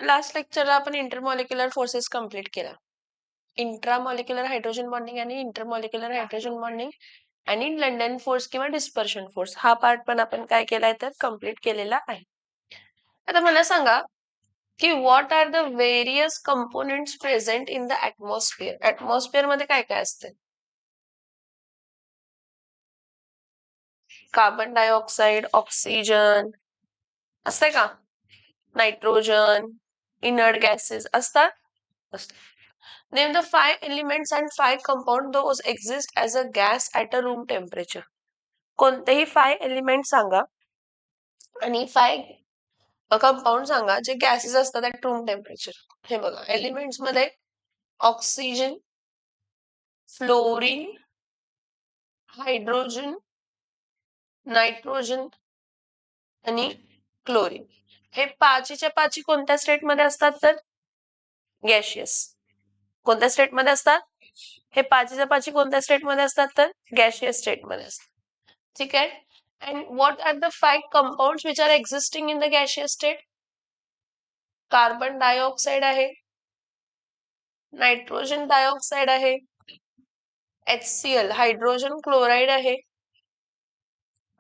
Last लेक्चरला आपण intermolecular forces complete केला. इंट्रामॉलिक्युलर hydrogen bonding आणि इंटरमॉलिक्युलर हायड्रोजन बॉन्डिंग आणि लंडन फोर्स किंवा डिस्पर्शन फोर्स हा पार्ट पण आपण काय केलाय तर कंप्लीट केलेला आहे. आता मला सांगा की what are the various components present in the atmosphere. Atmosphere मध्ये काय काय असते? कार्बन डायऑक्साईड, ऑक्सिजन असते का? नायट्रोजन, इनर्ट गॅसेस असतात. Name the 5 elements and 5 compound those exist as a gas at a room temperature. कोणतेही 5 एलिमेंट सांगा आणि 5 कंपाऊंड सांगा जे गॅसेस असतात ॲट रूम टेम्परेचर. हे बघा, एलिमेंट्स मध्ये ऑक्सिजन, फ्लोरीन, हायड्रोजन, नायट्रोजन आणि क्लोरीन. हे पाचीच्या पाची कोणत्या स्टेट मध्ये असतात तर गॅशियस. कोणत्या स्टेट मध्ये असतात? हे पाचीच्या पाची कोणत्या स्टेट मध्ये असतात तर गॅशियस स्टेट मध्ये असतात. ठीक आहे. And what are the 5 compounds which are existing in the gaseous state? Carbon dioxide आहे, नायट्रोजन डायऑक्साईड आहे, HCl हायड्रोजन क्लोराईड आहे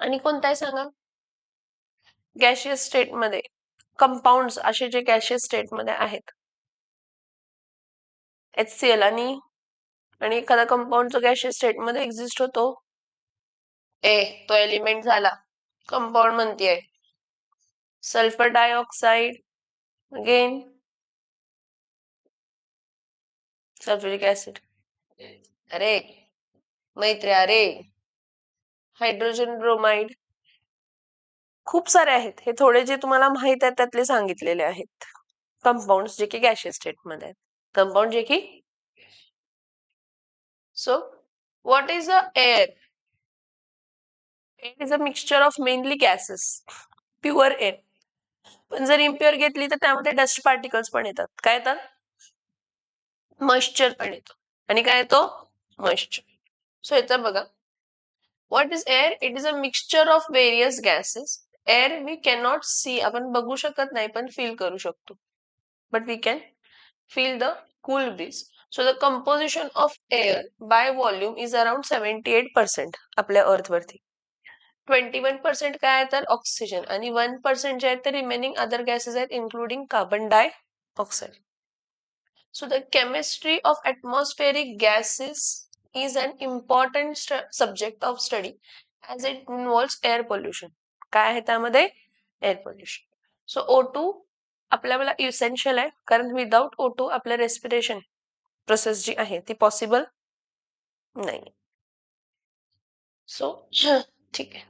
आणि कोणता आहे सांगा? गॅशियस स्टेट मध्ये कंपाऊंड्स असे जे गॅशियस स्टेट मध्ये आहेत. HCl आणि एखादा कंपाऊंड जो गॅशियस स्टेट मध्ये एक्झिस्ट होतो, तो एलिमेंट झाला, कंपाऊंड म्हणतेय. Sulphur dioxide, again sulphuric acid. अरे मैत्री, अरे हायड्रोजन ब्रोमाइड. खूप सारे आहेत. हे थोडे जे तुम्हाला माहित आहेत त्यातले सांगितलेले आहेत कंपाऊंड जे की गॅशियस स्टेट मध्ये आहेत. कंपाऊंड जे की so what is a air? Air is a mixture of mainly gases. Pure air. पण जर इम्प्युअर घेतली तर त्यामध्ये डस्ट पार्टिकल्स पण येतात. काय येतात? मॉइश्चर पण येतो. आणि काय येतो? मॉइश्चर. सो याचा बघा, what is air? It is a mixture of various gases. Air we cannot see, आपण बघू शकत नाही पण फील करू शकतो. But we can feel the cool breeze. So the composition of air by volume is around 78% आपल्या अर्थ वरती. 21% काय आहे तर ऑक्सिजन आणि 1% जे आहेत ते रिमेनिंग अदर गॅसेस आहेत including carbon dioxide. So the chemistry of atmospheric gases is an important subject of study as it involves air pollution. काय आहे त्यामध्ये? Air pollution. सो O2 आपल्याला इसेन्शियल आहे, कारण विदाउट O2 आपल्या रेस्पिरेशन प्रोसेस जी आहे ती पॉसिबल नाही. सो ठीक आहे.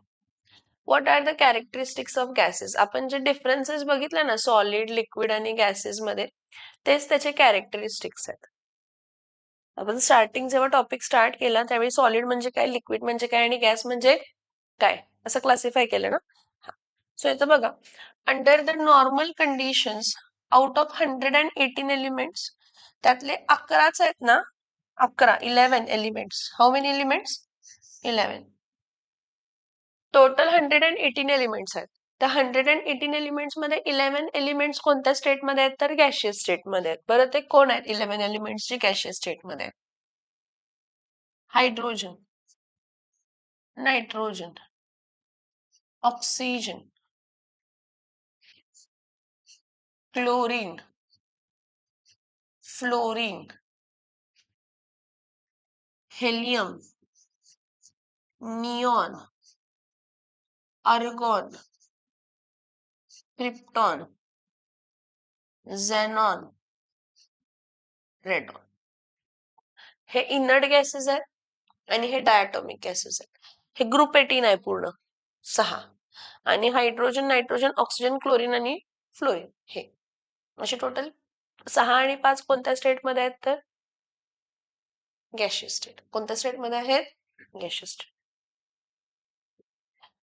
What are the characteristics of gases? आपण जे डिफरन्सेस बघितले ना सॉलिड, लिक्विड आणि गॅसेस मध्ये, तेच त्याचे कॅरेक्टरिस्टिक्स आहेत. आपण स्टार्टिंग जेव्हा टॉपिक स्टार्ट केला त्यावेळी सॉलिड म्हणजे काय, लिक्विड म्हणजे काय आणि गॅस म्हणजे काय असं क्लासिफाय केलं ना. सो इथं बघा, under the normal conditions out of 118 elements त्यातले 11च आहेत ना, 11 elements. How many elements? 11. Total 118 elements आहेत. त्या 118 एलिमेंट्स मध्ये 11 एलिमेंट्स कोणत्या स्टेट मध्ये आहेत तर गॅशियस स्टेट मध्ये आहेत. बरं, ते कोण आहेत 11 एलिमेंट्स जे गॅशियस स्टेट मध्ये आहेत? Hydrogen, nitrogen, oxygen, chlorine, fluorine, helium, neon, argon, krypton, xenon, radon. हे इनर्ट गॅसेस आहेत आणि हे डायटॉमिक गॅसेस आहेत. हे ग्रुप 18 आहे पूर्ण 6. आणि हायड्रोजन, नायट्रोजन, ऑक्सिजन, क्लोरीन आणि फ्लोरीन हे असे टोटल 6 आणि 5 कोणत्या स्टेट मध्ये आहेत तर गॅशियस स्टेट. कोणत्या स्टेट मध्ये आहेत? Gaseous state.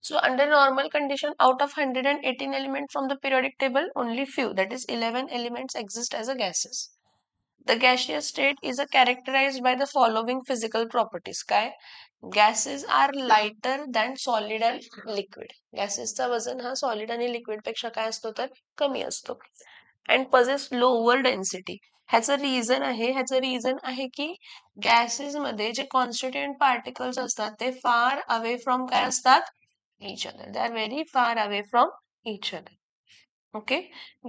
So under normal condition, out of 118 elements from the periodic table, only few, that is 11 elements exist as a gases. The gaseous state is characterized by the following physical properties. काय? Gases are lighter than solid and liquid. Gases चा वजन हा solid आणि liquid पेक्षा काय असतो तर कमी असतो. And possess lower density. ह्याचं रिझन आहे की गॅसेस मध्ये जे कॉन्स्टिट्युएंट पार्टिकल्स असतात ते फार अवे फ्रॉम काय असतात, each other. They are very far away from each other. Okay.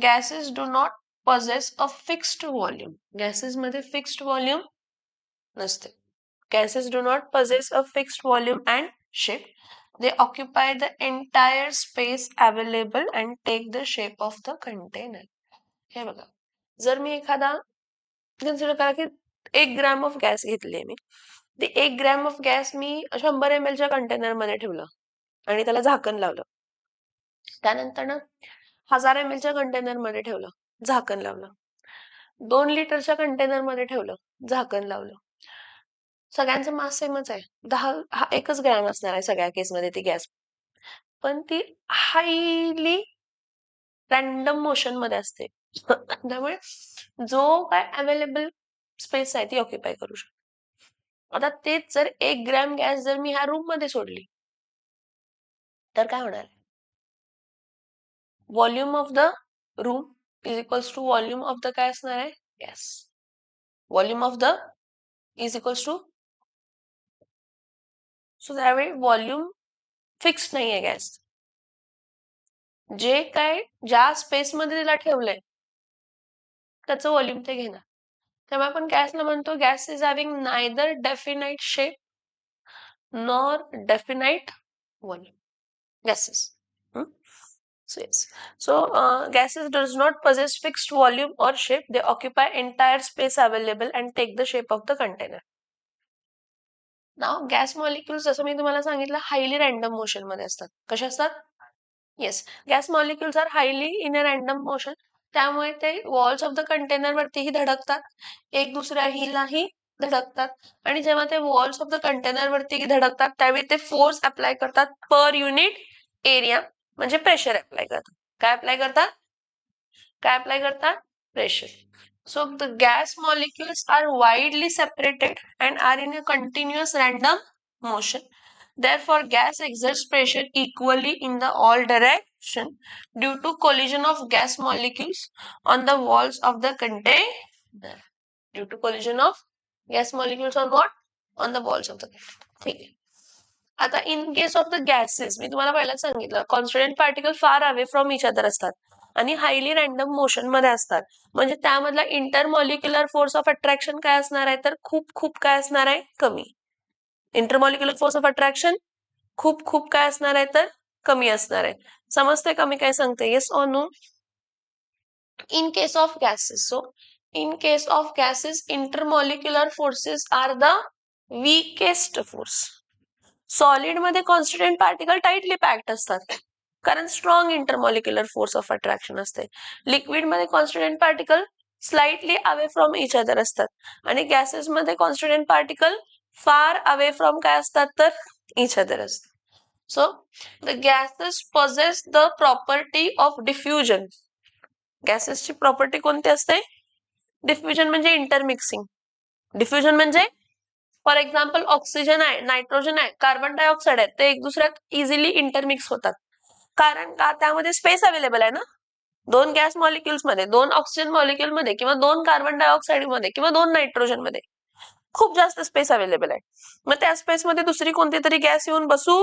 Gases do not possess a fixed volume. Gases मध्ये fixed volume नसते. Gases do not possess a fixed volume and shape. They occupy the entire space available and take the shape of the container. हे बघा, जर मी एखादा consider करा की 1 gram of gas घेतली मी, ते 1 gram of gas me 100 ml च्या container मध्ये ठेवलं आणि त्याला झाकण लावलं. त्यानंतर ना 1000 ml च्या कंटेनर मध्ये ठेवलं, झाकण लावलं. 2 लिटरच्या कंटेनर मध्ये ठेवलं, झाकण लावलं. सगळ्यांचं मास सेमच आहे, 1च ग्रॅम असणार आहे सगळ्या केसमध्ये ती गॅस, पण ती हायली रॅन्डम मोशन मध्ये असते. त्यामुळे जो काय अवेलेबल स्पेस आहे ती ऑक्युपाय करू शकते. आता तेच जर 1 ग्रॅम गॅस जर मी ह्या रूम मध्ये सोडली तर काय होणार? Volume of the room is equals to volume of the काय असणार आहे, gas. Volume of the is equals to, so त्यावेळी व्हॉल्यूम फिक्स नाहीये गॅस. जे काय ज्या स्पेस मध्ये तिला ठेवलंय त्याचं व्हॉल्यूम ते घेणार. त्यामुळे आपण गॅसला म्हणतो gas is having neither definite shape nor definite volume. Gases. So yes. So gases does not possess fixed volume or shape. They occupy entire space available and take the shape of the container. Now gas molecules जसं मी तुम्हाला सांगितलं highly random motion मध्ये असतात. कसे असतात? Yes, gas molecules are highly in a random motion. त्यामुळे ते walls of the container वरतीही धडकतात, एक दुसऱ्यालाही धडकतात. आणि जेव्हा ते वॉल्स ऑफ द कंटेनर वरती धडकतात त्यावेळी ते फोर्स अप्लाय करतात पर युनिट एरिया, म्हणजे प्रेशर अप्लाय करतात. काय अप्लाय करतात? काय अप्लाय करतात? Pressure. So the gas molecules are widely separated and are in a continuous random motion. Therefore, gas exerts pressure equally in the all direction due to collision of gas molecules on the walls of the container. Due to collision of gas molecules on what? On the walls of the container. ठीक आहे. आता in case of the gases मी तुम्हाला पहिला सांगितलं constituent particle far away from each other असतात आणि highly random motion मध्ये असतात. म्हणजे त्यामधला इंटरमॉलिक्युलर फोर्स ऑफ अट्रॅक्शन काय असणार आहे तर खूप खूप काय असणार आहे, कमी. इंटरमॉलिक्युलर फोर्स ऑफ अट्रॅक्शन खूप खूप काय असणार आहे तर कमी असणार आहे. समजते कमी काय सांगते? Yes or no? In case of gases, so in case of gases intermolecular forces are the weakest force. Solid मध्ये कॉन्स्टिट्युएंट पार्टिकल टाइटली पॅक्ड असतात कारण strong intermolecular force of attraction असते. लिक्विड मध्ये constituent particle slightly away from each other असतात आणि gases मध्ये constituent particle far away from काय असतात तर इच अदर असतात. So the gases possess the property of diffusion. गॅसेसची प्रॉपर्टी कोणती असते? डिफ्युजन म्हणजे इंटरमिक्सिंग. डिफ्युजन म्हणजे फॉर एक्झाम्पल ऑक्सिजन आहे, नायट्रोजन आहे, कार्बन डायऑक्साइड आहे, ते एक दुसऱ्यात इझिली इंटरमिक्स होतात. कारण का? त्यामध्ये स्पेस अवेलेबल आहे ना. 2 गॅस मॉलिक्युल्स मध्ये, 2 ऑक्सिजन मॉलिक्युल मध्ये किंवा 2 कार्बन डायऑक्साइड मध्ये किंवा 2 नायट्रोजन मध्ये खूप जास्त स्पेस अवेलेबल आहे. मग त्या स्पेस मध्ये दुसरी कोणती तरी गॅस येऊन बसू.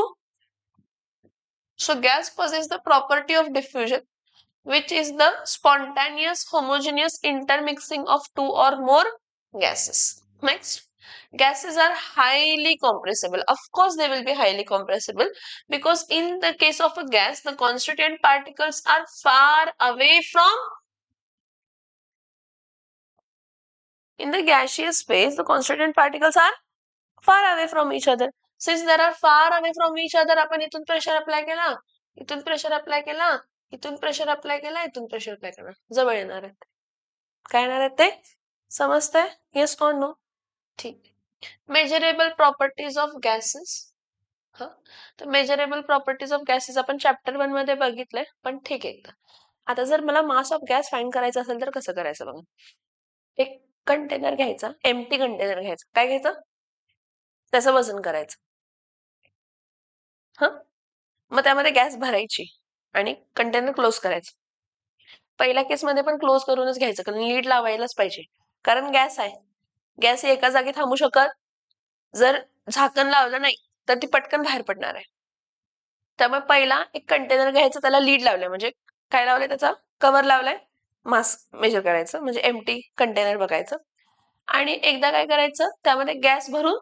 So gas possess the property of diffusion, which is the spontaneous homogeneous intermixing of 2 or more gases. Next, gases are highly compressible. Of course, they will be highly compressible because in the case of a gas, the constituent particles are far away from. In the gaseous space, the constituent particles are far away from each other. Since they are far away from each other, आपण इथून pressure apply केला, इथून pressure apply केला, इथून pressure apply केला, इथून pressure apply केला, जवळ येणार आहेत. काय येणार आहेत ते? समजतंय? Yes or no? ठीक. Measurable properties of gases. तर मेजरेबल प्रॉपर्टीज ऑफ गॅसेस आपण चॅप्टर 1 मध्ये बघितलंय, पण ठीक आहे. आता जर मला मास ऑफ गॅस फाइंड करायचं असेल तर कसं करायचं बघा. एक कंटेनर घ्यायचा, एम्प्टी कंटेनर घ्यायचा. काय घ्यायचं? त्याचं वजन करायचं. मग त्यामध्ये गॅस भरायची आणि कंटेनर क्लोज करायचं. पहिल्या केसमध्ये पण क्लोज करूनच घ्यायचं, कारण लीड लावायलाच पाहिजे, कारण गॅस आहे. गॅस एका जागी थांबू शकत, जर झाकण लावलं नाही तर ती पटकन बाहेर पडणार आहे. त्यामुळे पहिला एक कंटेनर घ्यायचं, त्याला लीड लावलंय, म्हणजे काय लावलंय, त्याचा कव्हर लावलाय, मास मेजर करायचं, म्हणजे एम्प्टी कंटेनर बघायचं. आणि एकदा काय करायचं, त्यामध्ये गॅस भरून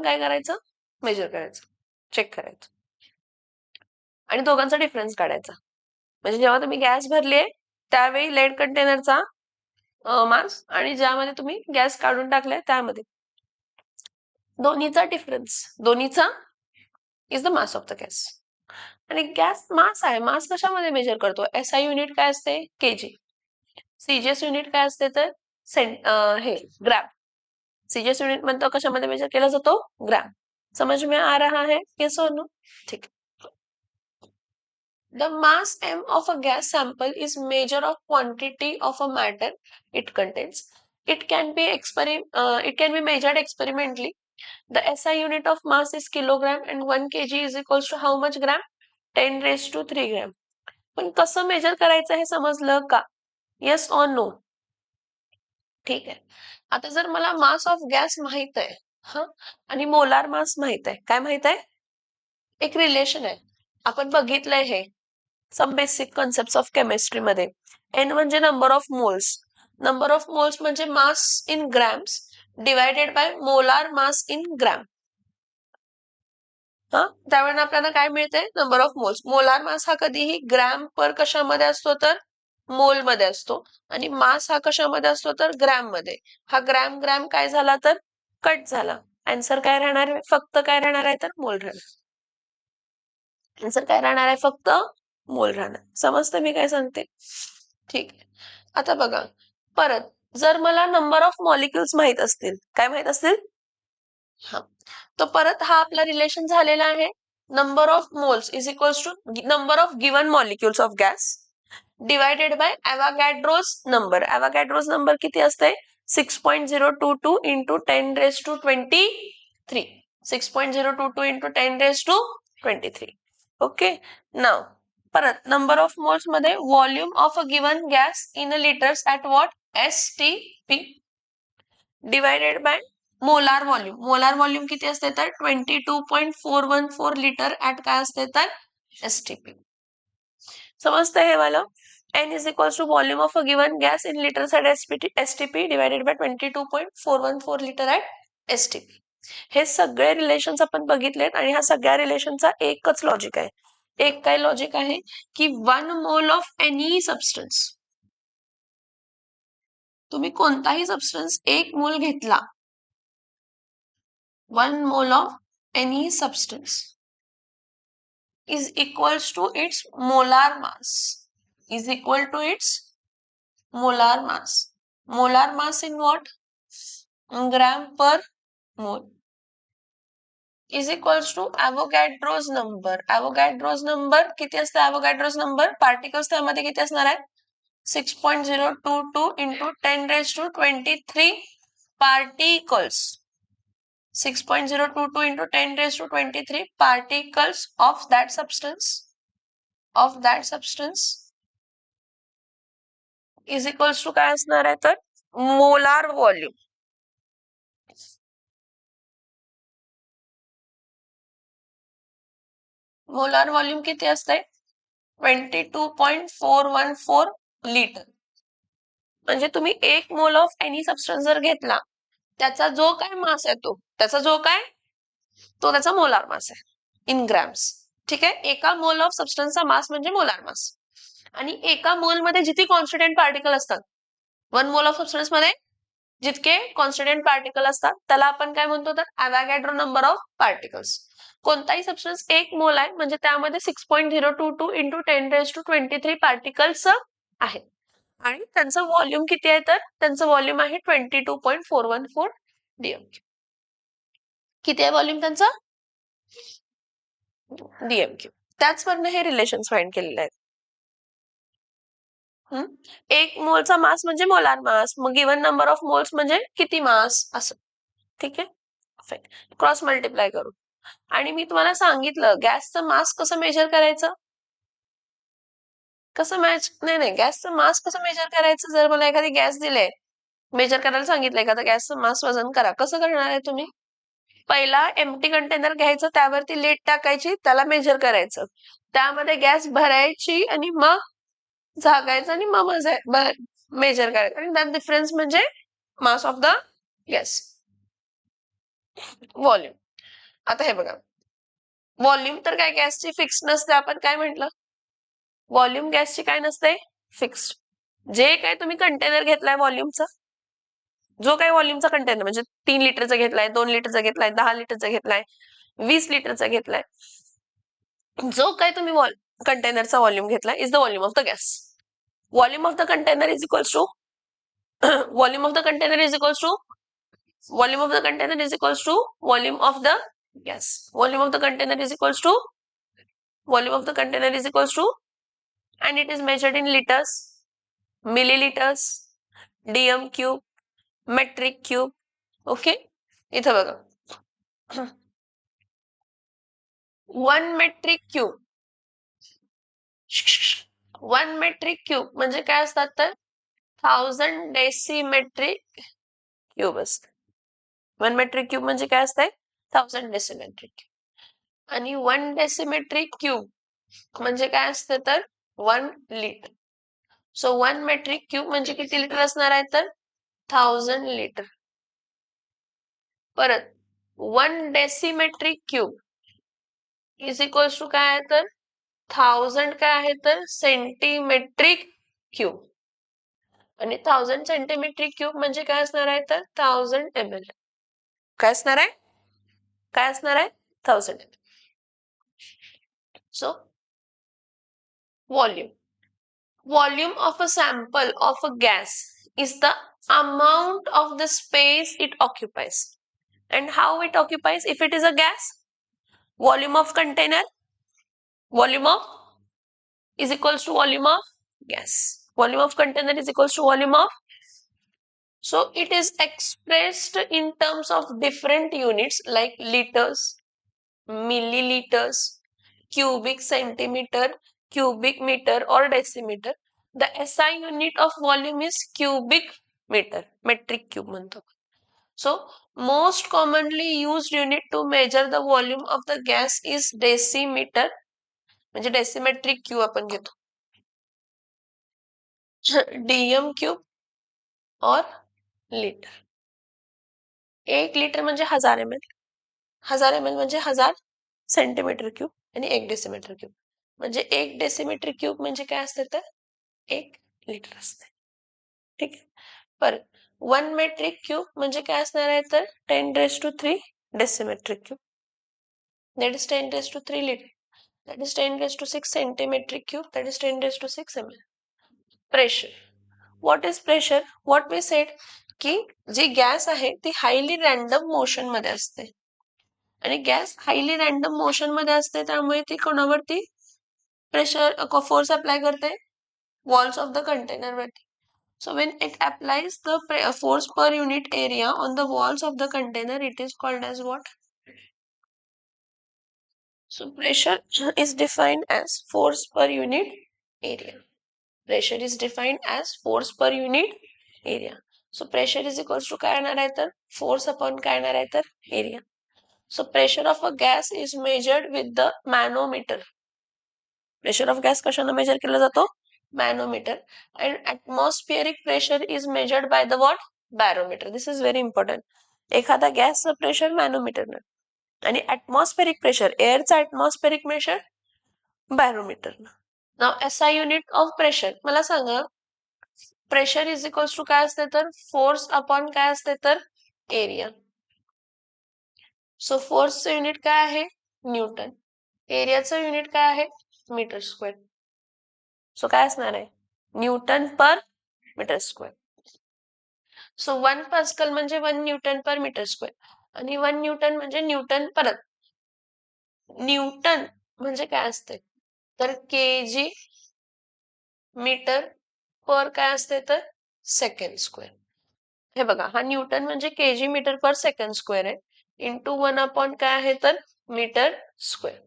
काय करायचं, मेजर करायचं, चेक करायचं, आणि दोघांचा डिफरन्स काढायचा. म्हणजे जेव्हा तुम्ही गॅस भरलीये त्यावेळी लेड कंटेनरचा मास आणि ज्यामध्ये तुम्ही गॅस काढून टाकलाय त्यामध्ये दोन्हीचा डिफरन्स, दोन्हीचा is the mass of the gas. आणि गॅस मास आहे, मास कशामध्ये मेजर करतो, एसआय युनिट काय असते, केजी. सीजीएस युनिट काय असते तर हे ग्रॅम. सीजीएस युनिट म्हणतो कशामध्ये मेजर केला जातो, ग्रॅम. समझ में आ रहा है, यस और नो? ठीक. The mass m of a gas sample is measure of quantity of a matter it contains. It can be measured experimentally. The SI unit of mass is kilogram and 1 kg is equals to how much gram? 10 raised to 3 gram. पण कसं major करायचं हे समजलं का? Yes और no? ठीक आहे. आता जर मला मास ऑफ गॅस माहित आहे, हा, आणि मोलार मास माहित आहे, काय माहित आहे, एक रिलेशन आहे, आपण बघितलंय हे some basic concept of chemistry मध्ये. एन म्हणजे number of moles, number of moles म्हणजे mass in grams divided by molar mass in gram. हा, त्यावेळेला आपल्याला काय मिळते, number of moles. Molar mass हा कधीही ग्रॅम पर कशामध्ये असतो तर मोल मध्ये असतो, आणि मास हा कशामध्ये असतो तर ग्रॅम मध्ये. हा ग्रॅम ग्रॅम काय झाला तर कट झाला. आन्सर काय राहणार आहे, फक्त काय राहणार आहे तर मोल राहणार. आन्सर काय राहणार आहे, फक्त मोल राहणार. समजतं मी काय सांगते? ठीक आहे. आता बघा परत, जर मला नंबर ऑफ मॉलिक्युल्स माहित असतील, काय माहित असतील, हा, तो परत हा आपला रिलेशन झालेला आहे, number of moles is equals to number of given molecules of gas divided by Avogadro's number. Avogadro's number किती असते, 6.022 into 10 raise to 23. 6.022 into 10 raise to 23. Okay. Now परत नंबर ऑफ मोल्स मध्ये volume of a given gas in a liters at what, STP divided by molar volume. Molar volume किती असते तर 22.414 litre at काय असते तर STP. समजतं हे वाला. N is equals to volume of a given gas in liters at STP divided by 22.414 liter at STP. हे सगळे रिलेशन्स आपण बघितलेत, आणि ह्या सगळ्या रिलेशनचा एकच लॉजिक आहे. एक काय लॉजिक आहे की 1 मोल ऑफ एनी सबस्टन्स, तुम्ही कोणताही सबस्टन्स 1 मोल घेतला, 1 mole of any substance is equals to its molar mass, is equal to its molar mass. Molar mass in what? Gram per mole is equals to Avogadro's number. Avogadro's number किती असते, Avogadro's number particles त्यामध्ये किती असणार आहे, 6.022 into 10 raised to 23 particles. 6.022 into 10 raised to 23 particles of that substance is equals to काय असणार आहे तर मोलार व्हॉल्यूम. मोलार व्हॉल्यूम किती असते, 22.414 लिटर. म्हणजे तुम्ही 1 मोल ऑफ एनी सबस्टन्स जर घेतला, त्याचा जो काय मास आहे तो त्याचा मोलार मास आहे इन ग्रॅम्स. ठीक आहे. एका मोल ऑफ सबस्टन्सचा मास म्हणजे मोलार मास, आणि एका मोल मध्ये जिथे कॉन्स्टंट पार्टिकल असतात, 1 मोल ऑफ सबस्टन्स मध्ये जितके कॉन्स्टंट पार्टिकल असतात त्याला आपण काय म्हणतो तर ॲव्होगॅड्रो नंबर ऑफ पार्टिकल्स. कोणताही सबस्टन्स 1 मोल आहे म्हणजे त्यामध्ये 6.022 इंटू 10 रेज टू 23 पार्टिकल्स आहेत, आणि त्यांचं व्हॉल्यूम किती आहे तर त्यांचं व्हॉल्यूम आहे 22.414 DMQ. किती आहे व्हॉल्यूम त्यांचं, DMQ. त्याचवरनं हे रिलेशन फाइंड केलेले आहेत. 1 मोलचा मास म्हणजे मोलार मास, मग गिवन नंबर ऑफ मोल्स म्हणजे किती मास असं. ठीक आहे, क्रॉस मल्टिप्लाय करू. आणि मी तुम्हाला सांगितलं गॅसचं मास कसं मेजर करायचं, कसं मॅच नाही गॅसचं मास कसं मेजर करायचं? जर मला एखादी गॅस दिले, मेजर करायला सांगितलं एखादा गॅसचं मास वजन करा, कसं करणार आहे तुम्ही? पहिला एम्प्टी कंटेनर घ्यायचं, त्यावरती लीड टाकायची, त्याला मेजर करायचं, त्यामध्ये गॅस भरायची आणि मग झाकायचं आणि मग मेजर करायचं, आणि त्यात डिफरन्स म्हणजे mass of the gas. Volume. आता हे बघा, व्हॉल्यूम तर काय गॅसची फिक्स नसते. आपण काय म्हटलं, व्हॉल्यूम गॅसची काय नसते, फिक्स्ड. जे काय तुम्ही कंटेनर घेतलाय व्हॉल्यूमचा, जो काही व्हॉल्यूमचा कंटेनर म्हणजे 3 लिटरचा घेतलाय, 2 लिटरचा घेतलाय, 10 लिटरचा घेतलाय, 20 लिटरचा घेतलाय, जो काही तुम्ही कंटेनरचा व्हॉल्यूम घेतलाय is the volume of the gas. Volume of the container is equals to volume of the container is equals to volume of the container is equals to volume of the gas. Volume of the container is equals to volume of the container is equals to, and it is measured in liters, milliliters, dm cube, metric cube. Okay, इथं बघा 1 metric cube 1 metric cube म्हणजे काय असतात तर 1000 डेसिमेट्रिक cube असते. 1 metric cube म्हणजे काय असते 1000 डेसिमेट्रिक क्यूब. आणि 1 डेसिमेट्रिक क्यूब म्हणजे काय असते तर 1 लिटर. सो 1 metric cube म्हणजे किती लिटर असणार आहे तर 1000 लिटर. परत 1 डेसिमेट्रिक क्यूब इज इक्वल्स टू काय आहे तर 1000 काय आहे तर सेंटीमेट्रिक क्यूब. आणि 1000 सेंटीमेट्रिक क्यूब म्हणजे काय असणार आहे तर 1000 ml. काय असणार आहे, काय असणार आहे 1000 ml. So volume of a sample of a gas is the amount of the space it occupies. And how it occupies if it is a gas? Volume of container, volume of is equals to volume of gas. Volume of container is equals to volume of. So it is expressed in terms of different units like liters, milliliters, cubic centimeter, cubic meter or decimeter. The SI unit of volume is cubic meter, metric cube म्हणतो. So most commonly used unit to measure the volume of the gas is decimeter, म्हणजे डेसिमेट्रिक cube आपण घेतो, DM cube और litre. 1 litre म्हणजे 1000 ml, 1000 ml म्हणजे 1000 centimetre cube आणि 1 decimetre cube म्हणजे 1 decimetre cube म्हणजे काय असते तर 1 लिटर असते. ठीक आहे. परत 1 मेट्रिक क्यूब म्हणजे काय असणार आहे तर 10⁻³ डेसिमेट्रिक cube, that is 10⁻³ liter, that is 10⁻6 centimetric cube, that is 10⁻6 ml. Pressure. What is pressure? What we said की जी गॅस आहे ती हायली रॅन्डम मोशन मध्ये असते, आणि गॅस हायली रॅन्डम मोशन मध्ये असते त्यामुळे ती कोणावरती प्रेशर फोर्स अप्लाय करते, वॉल्स ऑफ द कंटेनर वरती. So when it applies the force per unit area on the walls of the container, it is called as what? So pressure is defined as force per unit area. Pressure is defined as force per unit area. So pressure is equals to काय येणार आहे तर force upon काय येणार आहे तर area. So pressure of a gas is measured with the manometer. Pressure of gas कशाने measure केला जातो? Manometer. And atmospheric pressure is measured by the what? Barometer. This is very important. एखादा गॅसचं pressure मॅनोमीटरनं आणि atmospheric pressure एअरचा atmospheric pressure बॅरोमीटरनं. Now SI unit of pressure मला सांगा, प्रेशर इज इक्वल्स टू काय असते तर फोर्स अपॉन काय असते तर एरिया. सो फोर्सचं युनिट काय आहे न्यूटन, एरियाचं युनिट काय आहे मीटर स्क्वेअर. सो काय असणार आहे न्यूटन पर मीटर स्क्वेअर. सो 1 पास्कल म्हणजे 1 न्यूटन पर मीटर स्क्वेअर, आणि 1 न्यूटन म्हणजे न्यूटन. परत न्यूटन म्हणजे काय असते तर केजी मीटर पर काय असते तर सेकंड स्क्वेअर. हे बघा हा न्यूटन म्हणजे केजी मीटर पर सेकंड स्क्वेअर आहे, इंटू 1 अपॉन काय आहे तर मीटर स्क्वेअर.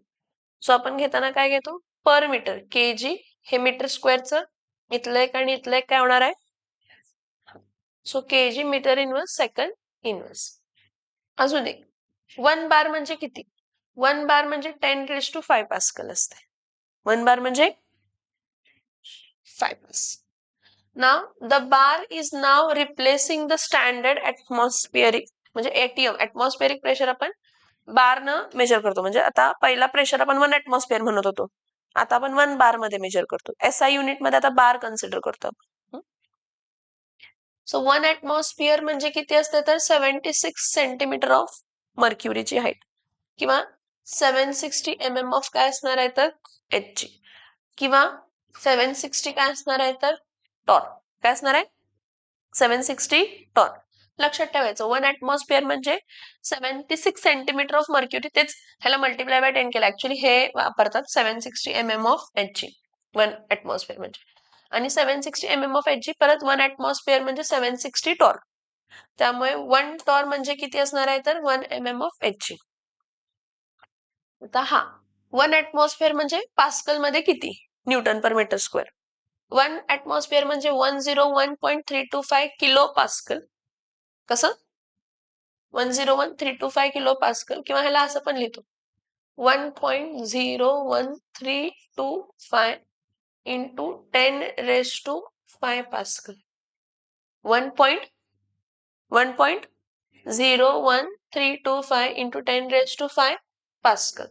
सो आपण घेताना काय घेतो पर मीटर केजी हे मीटर स्क्वेअरचं इथलं एक आणि इथलं एक काय होणार आहे? So KG metre inverse second inverse. अजून एक 1 बार म्हणजे किती? 1 बार म्हणजे 10⁵ पास्कल असते. 1 बार म्हणजे 5 pascal. Now the bar is now replacing the standard atmospheric म्हणजे एटीएम atmospheric प्रेशर आपण बार न मेजर करतो. म्हणजे आता पहिला प्रेशर आपण 1 atmosphere म्हणत होतो, आता आपण 1 बार मध्ये मेजर करतो. एसआय युनिट मध्ये आता बार कन्सिडर करतो आपण. सो 1 atmosphere म्हणजे किती असते तर 76 सेंटीमीटर ऑफ मर्क्युरीची हाईट किंवा 760 mm ऑफ काय असणार आहे तर एचची किंवा 760 काय असणार आहे तर टॉर्क. काय असणार आहे? 760 टॉर्क. लक्षात ठेवायचं 1 atmosphere म्हणजे 76 सेंटीमीटर ऑफ मर्क्युरी. तेच ह्याला मल्टिप्लाय बाय 10 केलं. ऍक्च्युली हे वापरतात 760 mm ऑफ एचची 1 atmosphere म्हणजे. आणि 760 mm ऑफ एचजी परत 1 atmosphere म्हणजे 760 टॉर्क. त्यामुळे 1 टॉर्क म्हणजे किती असणार आहे तर 1 mm ऑफ एचजी. आता हा 1 atmosphere म्हणजे पास्कल मध्ये किती न्यूटन पर मीटर स्क्वेअर. 1 atmosphere म्हणजे 101.325 किलो पास्कल. कसं? 101.325 किलो पास्कल किंवा ह्याला असं पण लिहितो 1.01325 into 10⁵ pascal. 1.01325 into 10⁵ pascal.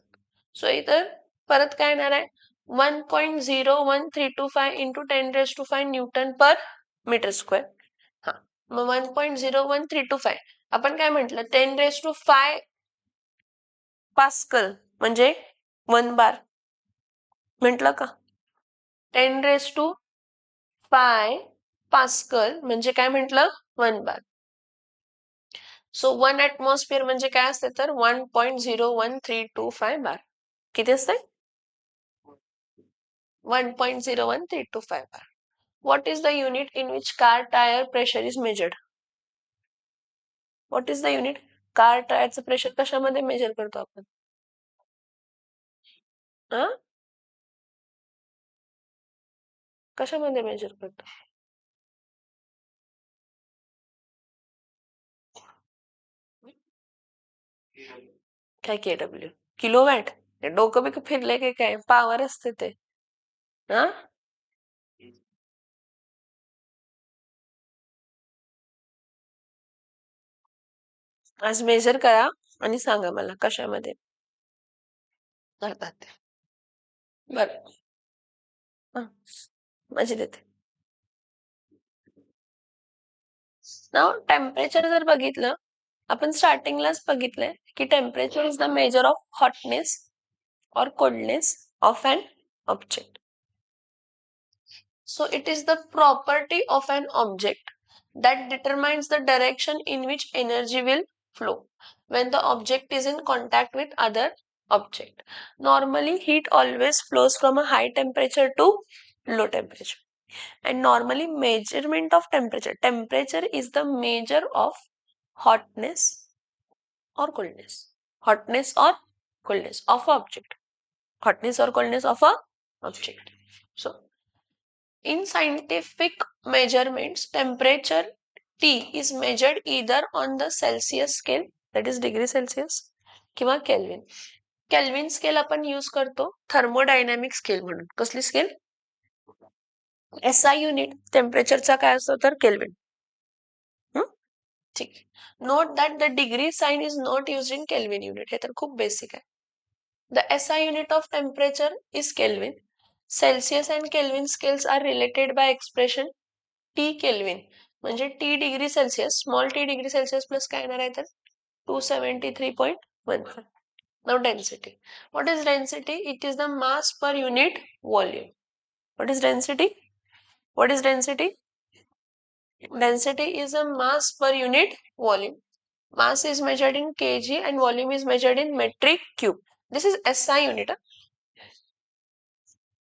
So इथं परत काय येणार आहे 1.01325 into 10⁵ न्यूटन पर मीटर स्क्वेअर. हा मग 1.01325 आपण काय म्हटलं 10⁵ पास्कल म्हणजे 1 बार म्हटलं का. 10⁵ पास्कल म्हणजे काय म्हटलं 1 बार. सो 1 atmosphere म्हणजे काय असते तर 1.01325 बार. किती असते? 1.01325 बार. What is the unit in which car tire pressure is measured? What is the unit? Car टायरचं प्रेशर कशामध्ये मेजर करतो आपण? कशामध्ये मेजर करतो? काय केडब्ल्यू? किलोवॅट? डोकं बिकं फिरले की काय? पॉवर असते ते. आज मेजर करा आणि सांगा मला कशामध्ये करतात ते. बरं माझी देते. नाव टेम्परेचर जर बघितलं आपण स्टार्टिंगलाच बघितलंय की temperature is the measure of hotness or coldness of an object. So it is the property of an object that determines the direction in which energy will flow when the object is in contact with other object. Normally heat always flows from a high temperature to low temperature. And normally measurement of temperature is the measure of hotness or coldness. Hotness or coldness of object. Hotness or coldness of a object. So, in scientific measurements, temperature T is measured either on the Celsius scale, that is degree Celsius, किंवा Kelvin. Kelvin scale आपण use करतो thermodynamic scale म्हणून. कसली scale? SI unit टेम्परेचरचा काय असतो तर kelvin. ठीक. Note that the degree sine is not used in kelvin unit. हे तर खूप बेसिक आहे. The SI unit of temperature is Kelvin. Celsius and Kelvin scales are related by expression T Kelvin. म्हणजे T degree Celsius, small t degree Celsius plus काय येणार आहे तर 273.15. Now density. What is density? It is the mass per unit volume. What is density? What is density? Density is a mass per unit volume. Mass is measured in kg and volume is measured in metric cube. This is SI unit.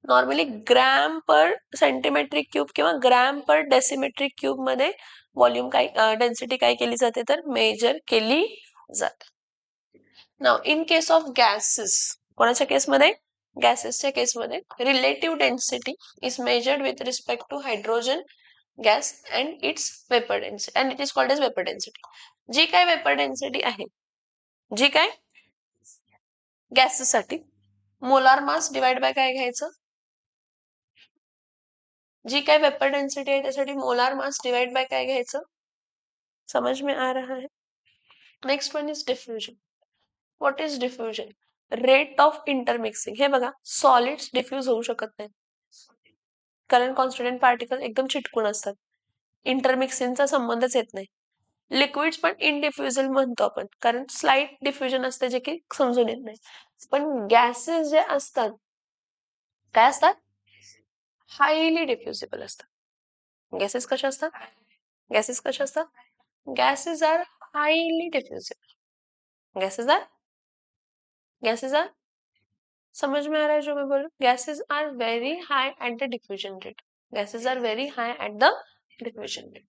Normally gram per centimetric cube किंवा gram per decimetric cube मध्ये volume काय density काय केली जाते तर measure केली जाते. Now in case of gases कोणाच्या केसमध्ये गॅसेसच्या केसमध्ये relative density is measured with respect to hydrogen gas and its vapour density and it is called as vapour density. जी काय वेपर डेन्सिटी आहे, जी काय गॅसेससाठी मोलार मास डिवाइड बाय काय घ्यायचं, जी काय वेपर डेन्सिटी आहे त्यासाठी मोलार मास डिवाइड बाय काय घ्यायचं. समझ में आ रहा है. Next one is diffusion. What is diffusion? Rate of intermixing. हे बघा, सॉलिड्स डिफ्यूज होऊ शकत नाही कारण कॉन्स्टिट्युएंट पार्टिकल एकदम चिटकून असतात, इंटरमिक्सिंगचा संबंधच येत नाही. लिक्विड्स पण इनडिफ्युजल म्हणतो आपण कारण स्लाइट डिफ्युजन असते जे की समजून येत नाही. पण गॅसेस जे असतात काय असतात, हायली डिफ्युजिबल असतात. गॅसेस कशा असतात, गॅसेस कशा असतात, gases are highly diffusible. Gases are समझ में आ रहा है जो मैं बोल रही हूँ. Gases are very high at the diffusion rate. Gases are very high at the diffusion rate.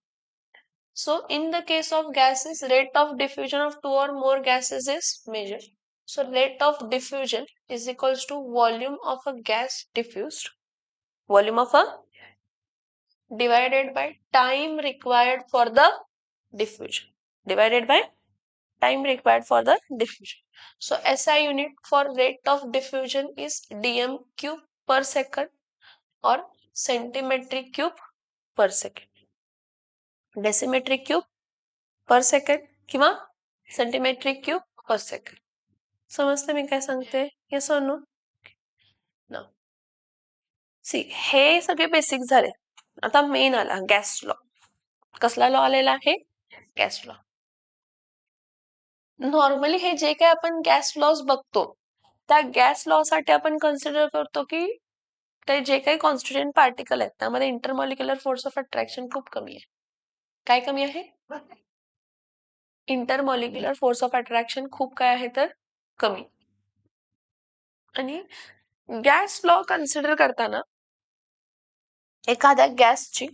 So in the case of gases, rate of diffusion of two or more gases is measured. So rate of diffusion is equals to volume of a gas diffused, volume of a divided by time required for the diffusion, divided by time required for the diffusion. So SI unit for rate of diffusion is dm cube per second or centimetric cube per second, decimetric cube per second किंवा सेंटीमेट्रिक cube पर second. समजते मी काय सांगते? Yes और no? No. C, हे सगळे basic झाले. आता main आला गॅस लॉ. कसला लॉ आलेला आहे? Gas law. नॉर्मली हे जे काय आपण गॅस लॉज बघतो त्या गॅस लॉ साठी आपण कन्सिडर करतो की ते जे काही कॉन्स्टिट्युएंट पार्टिकल आहेत त्यामध्ये इंटरमॉलिक्युलर फोर्स ऑफ अट्रॅक्शन खूप कमी आहे. काय कमी आहे? इंटरमॉलिक्युलर फोर्स ऑफ अट्रॅक्शन खूप काय आहे तर कमी. आणि गॅस लॉ कन्सिडर करताना एखाद्या गॅसची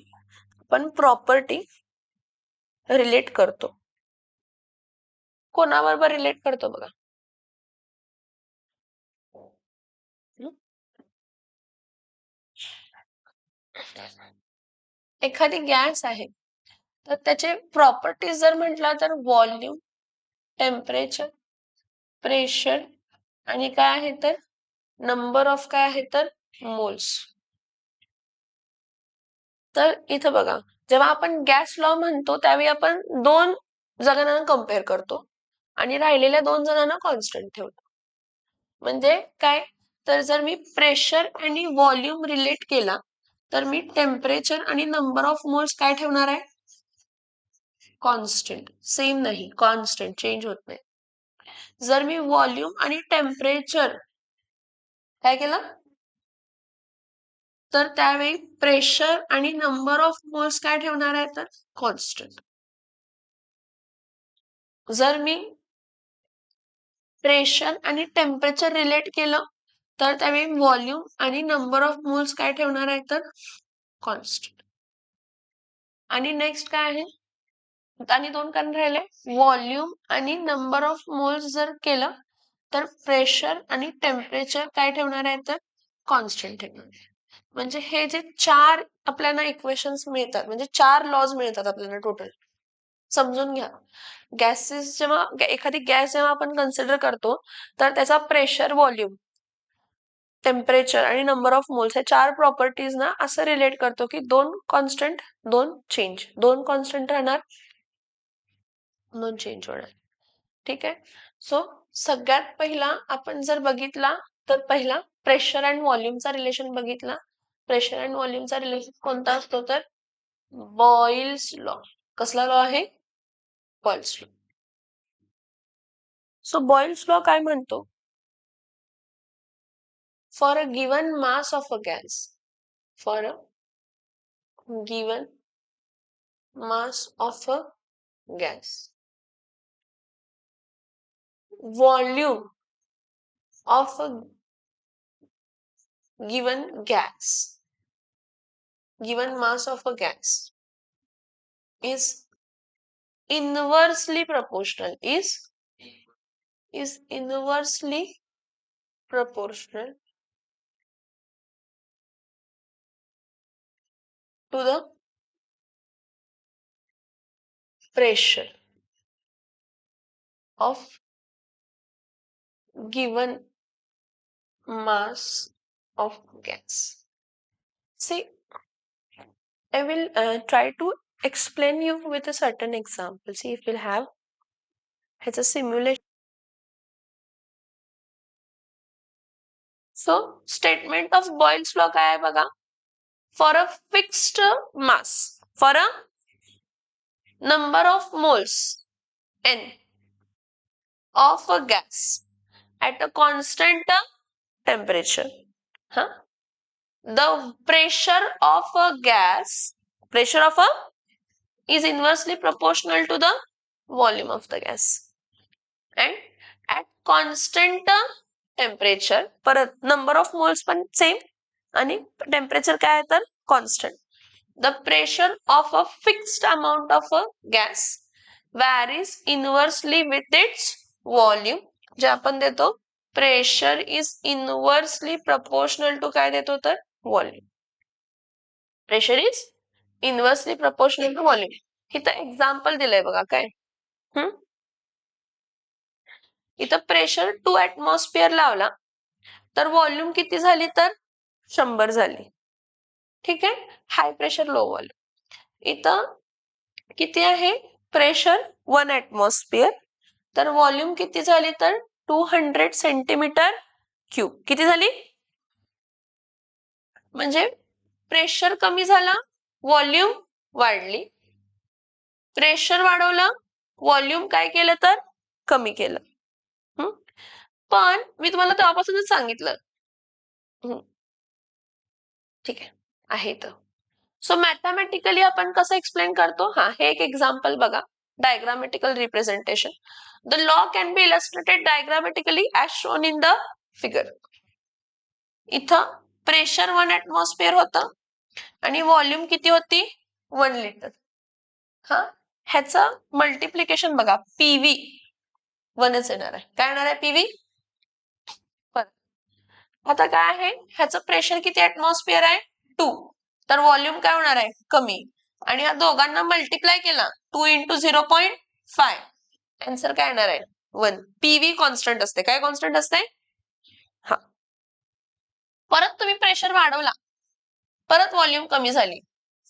आपण प्रॉपर्टी रिलेट करतो. कोणाबरोबर रिलेट करतो बघा? एखादी गॅस आहे तर त्याचे प्रॉपर्टीज जर म्हटला तर व्हॉल्यूम, टेम्परेचर, प्रेशर आणि काय आहे तर नंबर ऑफ काय आहे तर मोल्स. तर इथं बघा, जेव्हा आपण गॅस लॉ म्हणतो त्यावेळी आपण दोन जणांना कम्पेअर करतो आणि राहिलेल्या दोन जणांना कॉन्स्टंट ठेवतो. म्हणजे काय तर जर मी प्रेशर आणि व्हॉल्यूम रिलेट केला तर मी टेम्परेचर आणि नंबर ऑफ मोल्स काय ठेवणार आहे? कॉन्स्टंट. सेम नाही, कॉन्स्टंट, चेंज होत नाही. जर मी व्हॉल्यूम आणि टेम्परेचर काय केलं तर त्यावेळी प्रेशर आणि नंबर ऑफ मोल्स काय ठेवणार आहे तर कॉन्स्टंट. जर मी प्रेशर आणि टेम्परेचर रिलेट केलं तर त्यावेळी व्हॉल्यूम आणि नंबर ऑफ मोल्स काय ठेवणार आहे तर कॉन्स्टंट. आणि नेक्स्ट काय आहे, आणि दोन कारण राहिले, व्हॉल्यूम आणि नंबर ऑफ मोल्स जर केलं तर प्रेशर आणि टेम्परेचर काय ठेवणार आहे तर कॉन्स्टंट ठेवणार आहे. म्हणजे हे जे चार आपल्याला इक्वेशन्स मिळतात म्हणजे चार लॉज मिळतात आपल्याला टोटल. समजून घ्या, गॅसेस जेव्हा एखादी गॅस जेव्हा आपण कन्सिडर करतो तर त्याचा प्रेशर, व्हॉल्यूम, टेम्परेचर आणि नंबर ऑफ मोल्स हे चार प्रॉपर्टीज ना असं रिलेट करतो की दोन कॉन्स्टंट, दोन चेंज, दोन कॉन्स्टंट राहणार, दोन चेंज होणार. ठीक आहे. सो सगळ्यात पहिला आपण जर बघितला तर पहिला प्रेशर अँड व्हॉल्यूमचा रिलेशन बघितला. प्रेशर अँड व्हॉल्यूमचा रिलेशन कोणता असतो तर बॉइल्स लॉ. कसला लॉ आहे? Boyle's law. So Boyle's law काय म्हणतो? For a given mass of a gas, for a given mass of a gas, volume of a given gas, given mass of a gas is inversely proportional, is inversely proportional to the pressure of given mass of gas. See, I will try to explain you with a certain example. See if we'll have as a simulation. So statement of Boyle's law काय आहे बघा? For a fixed mass, for a number of moles n of a gas at a constant temperature, huh? The pressure of a gas, pressure of a is inversely proportional to the volume of the gas, and at constant temperature परत number of moles पण same आणि temperature काय आहे तर constant. The pressure of a fixed amount of a gas varies inversely with its volume. जे आपण देतो pressure is inversely proportional to काय देतो तर volume. Pressure is inversely proportional to volume. इथं example दिलंय बघा काय. इथं प्रेशर 2 atmosphere लावला तर व्हॉल्यूम किती झाली तर 100 झाली. ठीक आहे, हाय प्रेशर लो व्हॉल्यूम. इथं किती आहे प्रेशर 1 atmosphere तर व्हॉल्यूम किती झाली तर 200 सेंटीमीटर क्यूब. किती झाली म्हणजे प्रेशर कमी झाला व्हॉल्यूम वाढली, प्रेशर वाढवलं व्हॉल्यूम काय केलं तर कमी केलं. पण मी तुम्हाला तेव्हापासूनच सांगितलं. ठीक आहे तर. सो मॅथमॅटिकली आपण कसं एक्सप्लेन करतो, हा हे एक एक्झाम्पल बघा. Diagrammatical representation. The law can be illustrated diagrammatically as shown in the figure. इथं प्रेशर 1 atmosphere होतं आणि व्हॉल्यूम किती होती 1 लिटर. हा ह्याचं मल्टिप्लिकेशन बघा, पीव्ही 1च येणार आहे. काय येणार आहे पीव्ही. आता काय आहे ह्याचं प्रेशर किती atmosphere आहे 2 तर व्हॉल्यूम काय होणार आहे कमी आणि या दोघांना मल्टिप्लाय केला 2 into 0.5 आन्सर काय येणार आहे 1. पीव्ही कॉन्स्टंट असते. काय कॉन्स्टंट असते. हा परत तुम्ही प्रेशर वाढवला परत व्हॉल्यूम कमी झाली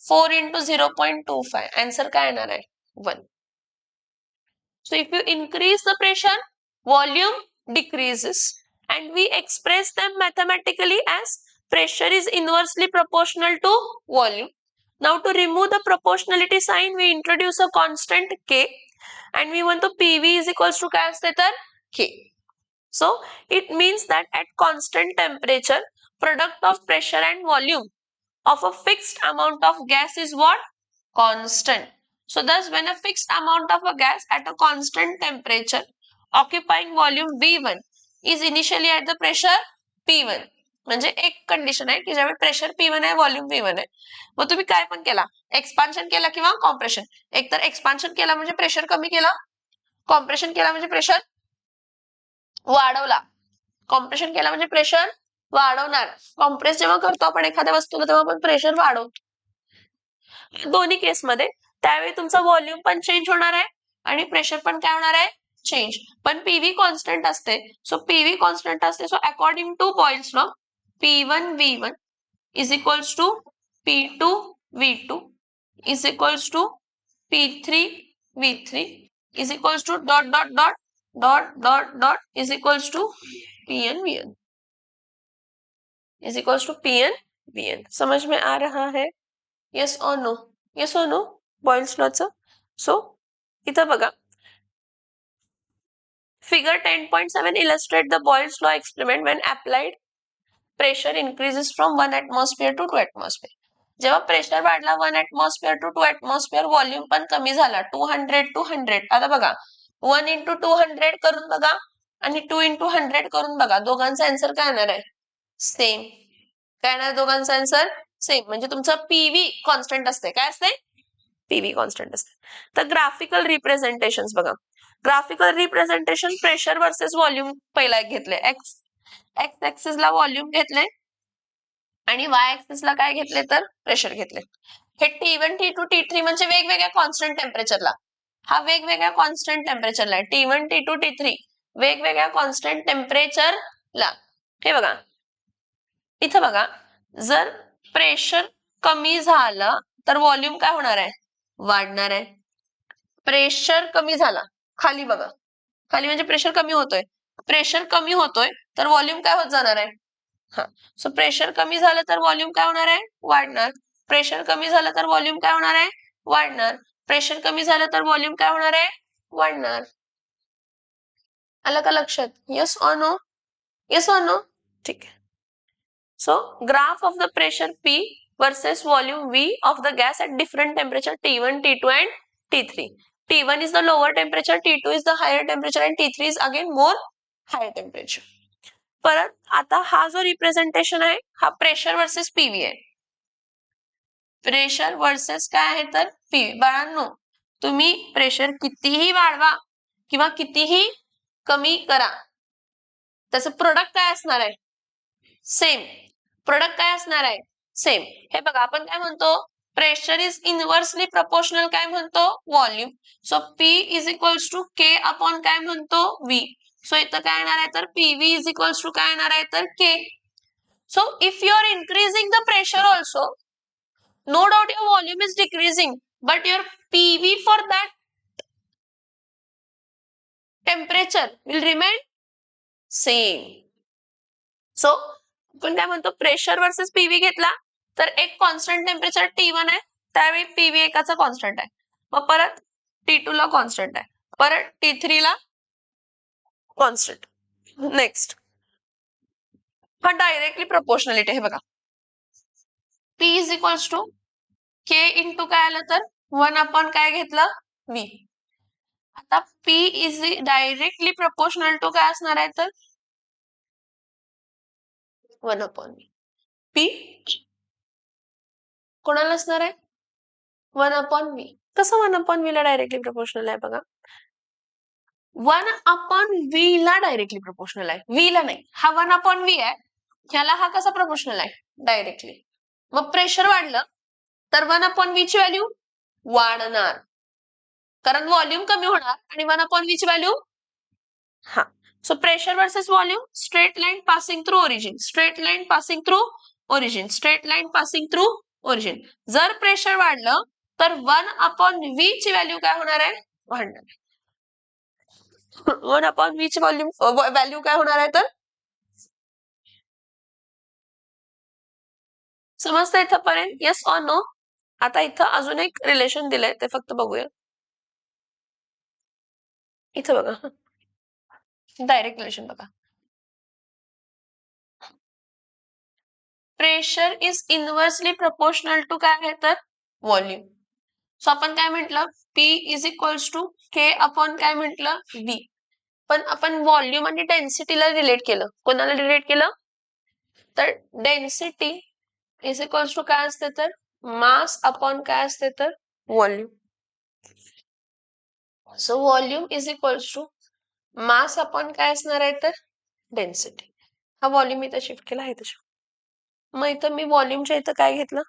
4 into 0.25 आन्सर काय येणार आहे 1. So if you increase the pressure, volume decreases and we express them mathematically as pressure is inversely proportional to volume. Now to remove the proportionality sign, we introduce a constant K and we want to PV is equals to काय असते तर K. So it means that at constant temperature, product of pressure and volume of a fixed amount of gas is what? Constant. So thus when a fixed amount of a gas at a constant temperature occupying volume V1 is initially at the pressure P1. म्हणजे एक condition आहे की ज्यावेळी pressure P1 आहे volume V1 आहे. मग तुम्ही काय पण केला एक्सपान्शन केला किंवा कॉम्प्रेशन. एक तर एक्सपान्शन केला म्हणजे प्रेशर कमी केला, कॉम्प्रेशन केला म्हणजे प्रेशर वाढवला. कॉम्प्रेशन केला म्हणजे प्रेशर वाढवणार. कॉम्प्रेस जेव्हा करतो आपण एखाद्या वस्तूला तेव्हा आपण प्रेशर वाढवतो. दोन्ही केसमध्ये त्यावेळी तुमचा व्हॉल्यूम पण चेंज होणार आहे आणि प्रेशर पण काय होणार आहे चेंज. पण पीव्ही कॉन्स्टंट असते. सो पीव्ही कॉन्स्टंट असते. So according to Boyle's law P1 V1 is equals to P2 V2 is equals to P3 V3 is equals to dot dot dot dot dot dot is equals to Pn Vn is equals to Pn Vn. समझ में आ रहा है. Yes or no? Yes or no? Boyle's law. So इथं बघा figure 10.7 illustrate the Boyle's law experiment when applied pressure increases from 1 atmosphere to 2 atmosphere. जेव्हा pressure वाढला 1 atmosphere to 2 atmosphere volume पण कमी झाला 200 to 100. आता बघा 1 into 200 करून बघा आणि 2 into 100 करून बघा, दोघांचा आन्सर काय येणार आहे सेम. काय येणार दोघांचा आन्सर सेम. म्हणजे तुमचा पीव्ही कॉन्स्टंट असते. काय असते पीव्ही कॉन्स्टंट असते. तर ग्राफिकल रिप्रेझेंटेशन बघा. Graphical representation pressure versus volume पहिला एक घेतले. एक्स एक्सिस ला व्हॉल्यूम घेतले आणि वाय ऍक्सिसला काय घेतले तर प्रेशर घेतले. हे T1 T2 T3 म्हणजे वेगवेगळ्या कॉन्स्टंट टेम्परेचरला, हा वेगवेगळ्या कॉन्स्टंट टेम्परेचरला आहे. T1 T2 T3 वेगवेगळ्या कॉन्स्टंट टेम्परेचरला. हे बघा इथं बघा, जर प्रेशर कमी झालं तर व्हॉल्यूम काय होणार आहे, वाढणार आहे. प्रेशर कमी झाला, खाली बघा, खाली म्हणजे प्रेशर कमी होतोय, प्रेशर कमी होतोय तर व्हॉल्यूम काय होत जाणार आहे. हा, सो प्रेशर कमी झालं तर व्हॉल्यूम काय होणार आहे, वाढणार. प्रेशर कमी झालं तर व्हॉल्यूम काय होणार आहे, वाढणार. प्रेशर कमी झालं तर व्हॉल्यूम काय होणार आहे, वाढणार. आलं का लक्षात? Yes or no? Yes or no? ठीक आहे. So graph of the pressure P versus volume V of the gas at different temperature T1, T2 and T3. T1 is the lower temperature, T2 is the higher temperature and T3 is again more higher temperature. परत आता हा जो representation आहे हा pressure versus PV आहे. Pressure versus काय आहे तर पीव्ही. बाळांनो, तुम्ही प्रेशर कितीही वाढवा किंवा कितीही कमी करा, त्याचं प्रोडक्ट काय असणार आहे, सेम. प्रोडक्ट काय असणार आहे, सेम. हे बघा, आपण काय म्हणतो, प्रेशर इज इनव्हर्सली प्रपोर्शनल काय म्हणतो, volume. So P is equals to K upon काय म्हणतो, V. सो इथं काय येणार आहे तर PV इज इक्वल्स टू काय येणार आहे तर K. So if you are increasing the pressure also, no doubt your volume is decreasing, but your PV for that temperature will remain same. So आपण काय म्हणतो, प्रेशर वर्सेस पीव्ही घेतला तर एक कॉन्स्टंट टेम्परेचर T1 आहे, त्यावेळी PV एकाचा constant आहे. मग परत T2 ला कॉन्स्टंट आहे, परत T3 ला कॉन्स्टंट. नेक्स्ट हा डायरेक्टली प्रपोर्शनलिटी. हे बघा, P is equals to K into काय आलं तर 1 अपॉन काय घेतलं, V. आता P is directly proportional to काय असणार आहे तर 1 अपॉन V. P कोणाला असणार आहे, 1 अपॉन V. कसं 1 अपॉन V ला डायरेक्टली प्रपोर्शनल आहे बघा, 1 अपॉन V ला डायरेक्टली प्रपोर्शनल आहे, V ला नाही. हा 1 अपॉन V आहे, ह्याला हा कसा प्रपोर्शनल आहे, डायरेक्टली. मग प्रेशर वाढलं तर 1 अपॉन V ची व्हॅल्यू वाढणार, कारण व्हॉल्यूम कमी होणार आणि 1 अपॉन V ची व्हॅल्यू. हा, so pressure versus volume, straight line passing through origin, straight line passing through origin, straight line passing through origin. जर प्रेशर वाढलं तर 1 अपॉन V ची व्हॅल्यू काय होणार आहे, वाढणार. 1 अपॉन V ची व्हॅल्यू काय होणार आहे तर, समजतं इथंपर्यंत? Yes or no? आता इथं अजून एक रिलेशन दिलंय, ते फक्त बघूया. इथं बघा, डायरेक्ट रिलेशन बघा, pressure is inversely proportional to काय आहे तर व्हॉल्यूम. सो आपण काय म्हटलं, P is equals to K upon काय म्हटलं, V. पण आपण व्हॉल्यूम आणि डेन्सिटीला रिलेट केलं. कोणाला रिलेट केलं तर डेन्सिटी इज इक्वल्स टू काय असते तर मास अपॉन काय असते तर volume. So volume is equals to mass upon काय असणार आहे तर डेन्सिटी. हा व्हॉल्यूम इथं शिफ्ट केला आहे तशा. मग इथं मी व्हॉल्यूमच्या इथं काय घेतलं,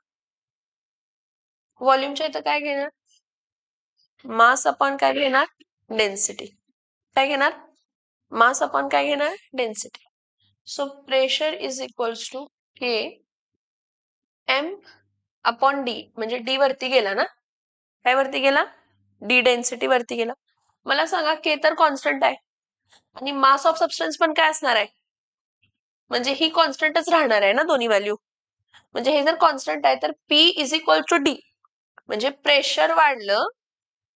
व्हॉल्यूमच्या इथं काय घेणार, मास अपॉन काय घेणार, डेन्सिटी. काय घेणार, मास अपॉन काय घेणार, density. So pressure is equals to K M upon D, म्हणजे D वरती गेला ना, काय वरती गेला, D डेन्सिटी वरती गेला. मला सांगा, K तर कॉन्स्टंट आहे आणि मास ऑफ सबस्टन्स पण काय असणार आहे, म्हणजे ही कॉन्स्टंटच राहणार आहे ना दोन्ही व्हॅल्यू. म्हणजे हे जर कॉन्स्टंट आहे तर P is equal to D, म्हणजे प्रेशर वाढलं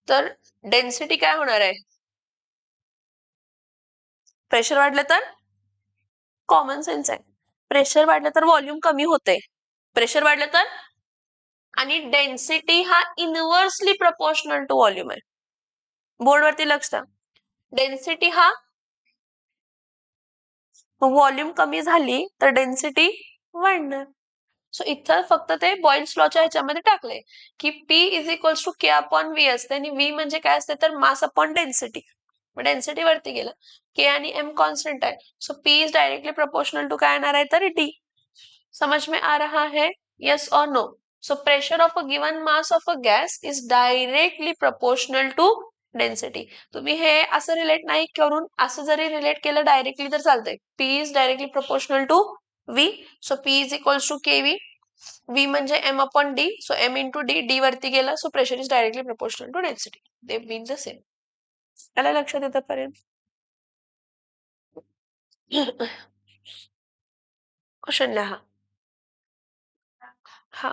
तर डेन्सिटी काय होणार आहे, प्रेशर वाढलं तर, कॉमन सेन्स आहे, प्रेशर वाढलं तर व्हॉल्यूम कमी होते, प्रेशर वाढलं तर, आणि डेन्सिटी हा इनव्हर्सली प्रपोर्शनल टू व्हॉल्यूम आहे. बोर्डवरती लक्ष द्या, डेन्सिटी हा, व्हॉल्यूम कमी झाली तर डेन्सिटी वाढणार. सो इथं फक्त ते बॉइल्स लॉच्या ह्याच्यामध्ये टाकले की P is equals to K upon V असते आणि V म्हणजे काय असते तर मास अपॉन डेन्सिटी. डेन्सिटी वरती गेलं, K आणि M कॉन्स्टंट आहे, so P is directly proportional to काय येणार आहे तर D. समझ में आ रहा है? Yes or no? So pressure of a given mass of a gas is directly proportional to density. तुम्ही हे असं रिलेट नाही करून असं जरी रिलेट केलं डायरेक्टली तर चालतंय. P is directly proportional to V. So P is equals to KV. V म्हणजे M upon D. So M into D. D वरती गेला. So pressure is directly proportional to density. They mean the same. आलं लक्षात येतापर्यंत? Question लिहा. हा